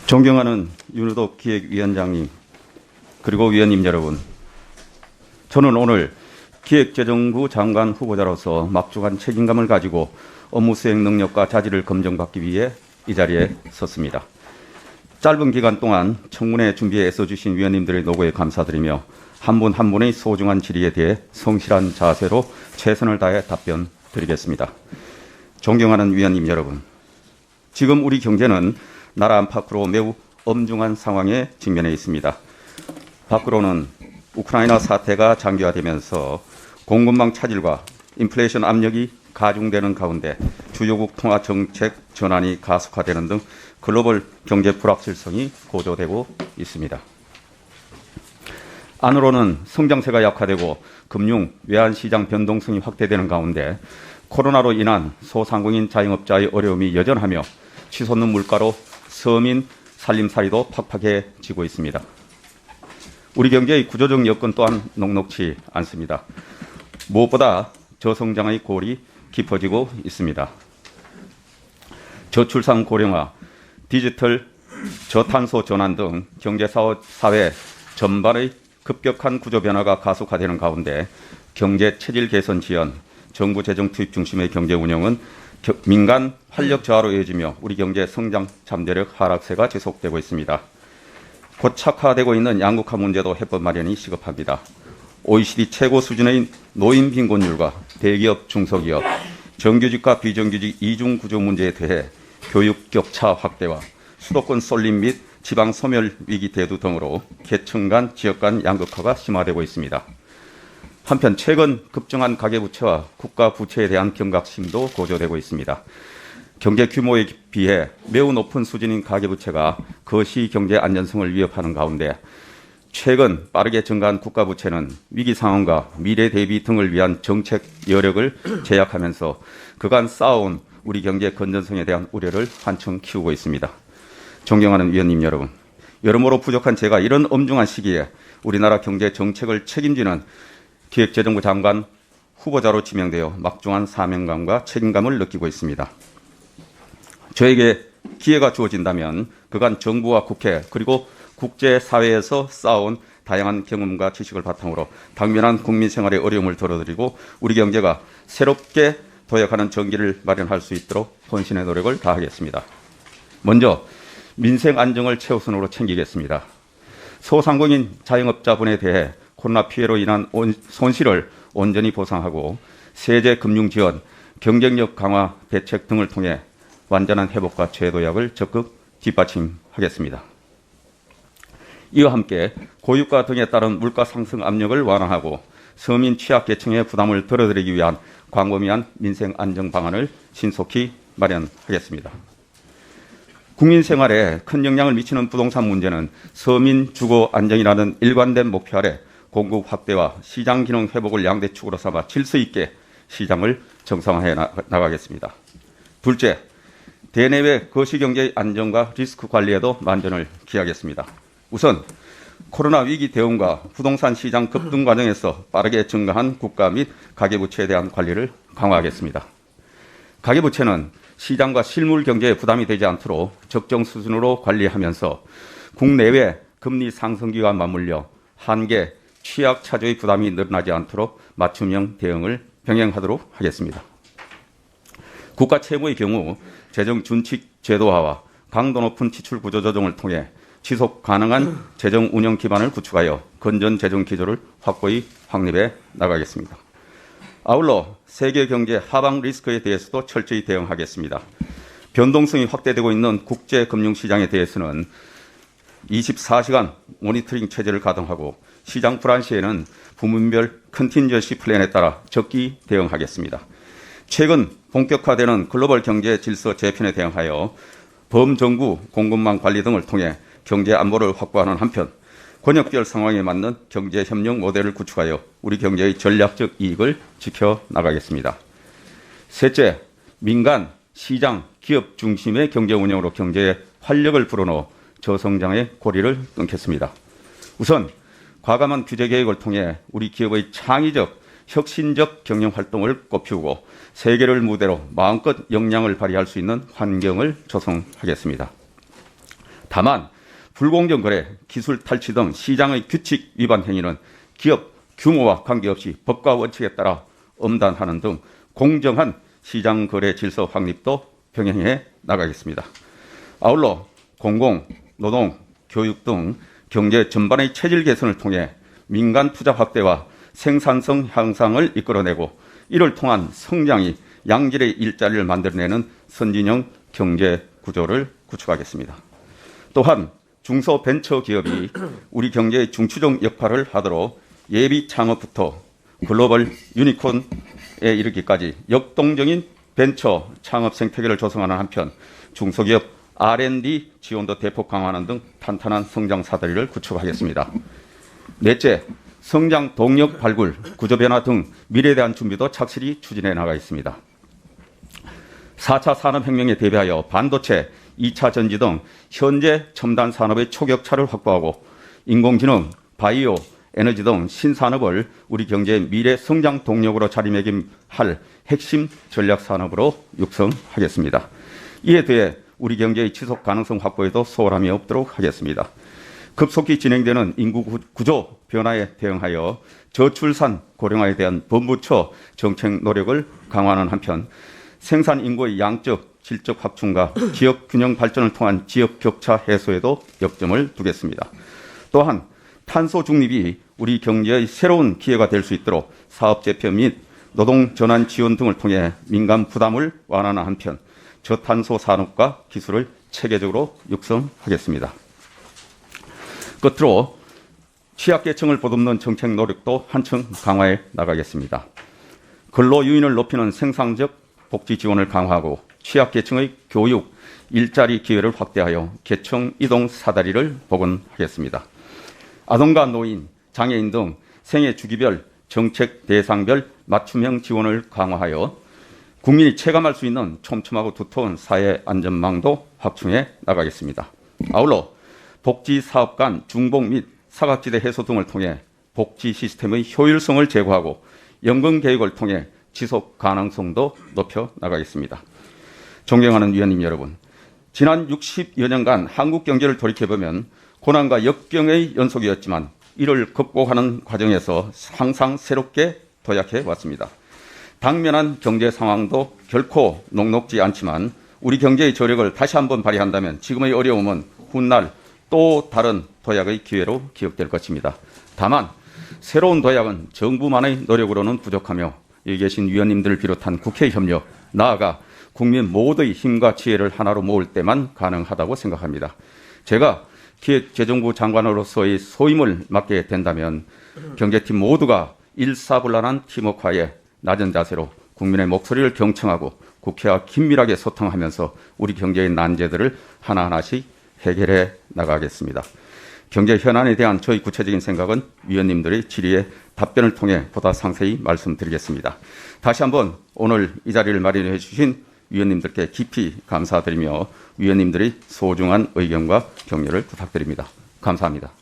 존경하는 윤호덕 기획위원장님, 그리고 위원님 여러분, 저는 오늘 기획재정부 장관 후보자로서 막중한 책임감을 가지고 업무 수행 능력과 자질을 검증받기 위해 이 자리에 섰습니다. 짧은 기간 동안 청문회 준비에 애써주신 위원님들의 노고에 감사드리며 한 분 한 분의 소중한 질의에 대해 성실한 자세로 최선을 다해 답변 드리겠습니다. 존경하는 위원님 여러분, 지금 우리 경제는 나라 안팎으로 매우 엄중한 상황에 직면해 있습니다. 밖으로는 우크라이나 사태가 장기화되면서 공급망 차질과 인플레이션 압력이 가중되는 가운데 주요국 통화 정책 전환이 가속화되는 등 글로벌 경제 불확실성이 고조되고 있습니다. 안으로는 성장세가 약화되고 금융, 외환시장 변동성이 확대되는 가운데 코로나로 인한 소상공인 자영업자의 어려움이 여전하며 치솟는 물가로 서민 살림살이도 팍팍해지고 있습니다. 우리 경제의 구조적 여건 또한 녹록지 않습니다. 무엇보다 저성장의 골이 깊어지고 있습니다. 저출산 고령화, 디지털 저탄소 전환 등 경제사회 전반의 급격한 구조 변화가 가속화되는 가운데 경제 체질 개선 지연, 정부 재정 투입 중심의 경제 운영은 민간 활력 저하로 이어지며 우리 경제 성장 잠재력 하락세가 지속되고 있습니다. 고착화되고 있는 양극화 문제도 해법 마련이 시급합니다. OECD 최고 수준의 노인 빈곤율과 대기업, 중소기업, 정규직과 비정규직 이중 구조 문제에 대해 교육 격차 확대와 수도권 쏠림 및 지방 소멸 위기 대두 등으로 계층 간, 지역 간 양극화가 심화되고 있습니다. 한편 최근 급증한 가계부채와 국가 부채에 대한 경각심도 고조되고 있습니다. 경제 규모에 비해 매우 높은 수준인 가계부채가 거시 경제 안전성을 위협하는 가운데 최근 빠르게 증가한 국가 부채는 위기 상황과 미래 대비 등을 위한 정책 여력을 제약하면서 그간 쌓아온 우리 경제 건전성에 대한 우려를 한층 키우고 있습니다. 존경하는 위원님 여러분, 여러모로 부족한 제가 이런 엄중한 시기에 우리나라 경제 정책을 책임지는 기획재정부 장관 후보자로 지명되어 막중한 사명감과 책임감을 느끼고 있습니다. 저에게 기회가 주어진다면 그간 정부와 국회 그리고 국제사회에서 쌓아온 다양한 경험과 지식을 바탕으로 당면한 국민 생활의 어려움을 덜어드리고 우리 경제가 새롭게 도약하는 전기를 마련할 수 있도록 혼신의 노력을 다하겠습니다. 먼저 민생 안정을 최우선으로 챙기겠습니다. 소상공인 자영업자분에 대해 코로나 피해로 인한 손실을 온전히 보상하고 세제 금융 지원, 경쟁력 강화 대책 등을 통해 완전한 회복과 재도약을 적극 뒷받침하겠습니다. 이와 함께 고유가 등에 따른 물가 상승 압력을 완화하고 서민 취약계층의 부담을 덜어드리기 위한 광범위한 민생 안정 방안을 신속히 마련하겠습니다. 국민 생활에 큰 영향을 미치는 부동산 문제는 서민 주거 안정이라는 일관된 목표 아래 공급 확대와 시장 기능 회복을 양대 축으로 삼아 질서 있게 시장을 정상화해 나가겠습니다. 둘째, 대내외 거시경제의 안정과 리스크 관리에도 만전을 기하겠습니다. 우선 코로나 위기 대응과 부동산 시장 급등 과정에서 빠르게 증가한 국가 및 가계부채에 대한 관리를 강화하겠습니다. 가계부채는 시장과 실물 경제에 부담이 되지 않도록 적정 수준으로 관리하면서 국내외 금리 상승기와 맞물려 한계, 취약 차조의 부담이 늘어나지 않도록 맞춤형 대응을 병행하도록 하겠습니다. 국가 채무의 경우 재정 준칙 제도화와 강도 높은 지출 구조 조정을 통해 지속 가능한 재정 운영 기반을 구축하여 건전 재정 기조를 확고히 확립해 나가겠습니다. 아울러 세계 경제 하방 리스크에 대해서도 철저히 대응하겠습니다. 변동성이 확대되고 있는 국제 금융 시장에 대해서는 24시간 모니터링 체제를 가동하고 시장 불안 시에는 부문별 컨틴전시 플랜에 따라 적기 대응하겠습니다. 최근 본격화되는 글로벌 경제 질서 재편에 대응하여 범정부 공급망 관리 등을 통해 경제 안보를 확보하는 한편 권역별 상황에 맞는 경제 협력 모델을 구축하여 우리 경제의 전략적 이익을 지켜나가겠습니다. 셋째, 민간, 시장, 기업 중심의 경제 운영으로 경제에 활력을 불어넣어 저성장의 고리를 끊겠습니다. 우선 과감한 규제 개혁을 통해 우리 기업의 창의적, 혁신적 경영 활동을 꽃피우고 세계를 무대로 마음껏 역량을 발휘할 수 있는 환경을 조성하겠습니다. 다만 불공정 거래, 기술 탈취 등 시장의 규칙 위반 행위는 기업 규모와 관계없이 법과 원칙에 따라 엄단하는 등 공정한 시장 거래 질서 확립도 병행해 나가겠습니다. 아울러 공공, 노동, 교육 등 경제 전반의 체질 개선을 통해 민간 투자 확대와 생산성 향상을 이끌어내고 이를 통한 성장이 양질의 일자리를 만들어내는 선진형 경제 구조를 구축하겠습니다. 또한 중소벤처기업이 우리 경제의 중추적 역할을 하도록 예비 창업부터 글로벌 유니콘에 이르기까지 역동적인 벤처 창업 생태계를 조성하는 한편 중소기업 R&D 지원도 대폭 강화하는 등 탄탄한 성장 사다리를 구축하겠습니다. 넷째, 성장 동력 발굴, 구조 변화 등 미래에 대한 준비도 착실히 추진해 나가 있습니다. 4차 산업혁명에 대비하여 반도체, 2차 전지 등 현재 첨단 산업의 초격차를 확보하고 인공지능, 바이오, 에너지 등 신산업을 우리 경제의 미래 성장 동력으로 자리매김할 핵심 전략 산업으로 육성하겠습니다. 이에 대해 우리 경제의 지속 가능성 확보에도 소홀함이 없도록 하겠습니다. 급속히 진행되는 인구 구조 변화에 대응하여 저출산 고령화에 대한 범부처 정책 노력을 강화하는 한편 생산 인구의 양적, 질적 확충과 지역 균형 발전을 통한 지역 격차 해소에도 역점을 두겠습니다. 또한 탄소 중립이 우리 경제의 새로운 기회가 될 수 있도록 사업 재편 및 노동 전환 지원 등을 통해 민간 부담을 완화하는 한편 저탄소 산업과 기술을 체계적으로 육성하겠습니다. 끝으로 취약계층을 보듬는 정책 노력도 한층 강화해 나가겠습니다. 근로유인을 높이는 생산적 복지 지원을 강화하고 취약계층의 교육, 일자리 기회를 확대하여 계층 이동 사다리를 복원하겠습니다. 아동과 노인, 장애인 등 생애 주기별, 정책 대상별 맞춤형 지원을 강화하여 국민이 체감할 수 있는 촘촘하고 두터운 사회 안전망도 확충해 나가겠습니다. 아울러 복지 사업 간 중복 및 사각지대 해소 등을 통해 복지 시스템의 효율성을 제고하고 연금 계획을 통해 지속 가능성도 높여 나가겠습니다. 존경하는 위원님 여러분, 지난 60여 년간 한국 경제를 돌이켜보면 고난과 역경의 연속이었지만 이를 극복하는 과정에서 항상 새롭게 도약해 왔습니다. 당면한 경제 상황도 결코 녹록지 않지만 우리 경제의 저력을 다시 한번 발휘한다면 지금의 어려움은 훗날 또 다른 도약의 기회로 기억될 것입니다. 다만 새로운 도약은 정부만의 노력으로는 부족하며 여기 계신 위원님들을 비롯한 국회 협력, 나아가 국민 모두의 힘과 지혜를 하나로 모을 때만 가능하다고 생각합니다. 제가 기획재정부 장관으로서의 소임을 맡게 된다면 경제팀 모두가 일사불란한 팀워크하에 낮은 자세로 국민의 목소리를 경청하고 국회와 긴밀하게 소통하면서 우리 경제의 난제들을 하나하나씩 해결해 나가겠습니다. 경제 현안에 대한 저희 구체적인 생각은 위원님들의 질의에 답변을 통해 보다 상세히 말씀드리겠습니다. 다시 한번 오늘 이 자리를 마련해 주신 위원님들께 깊이 감사드리며 위원님들의 소중한 의견과 격려를 부탁드립니다. 감사합니다.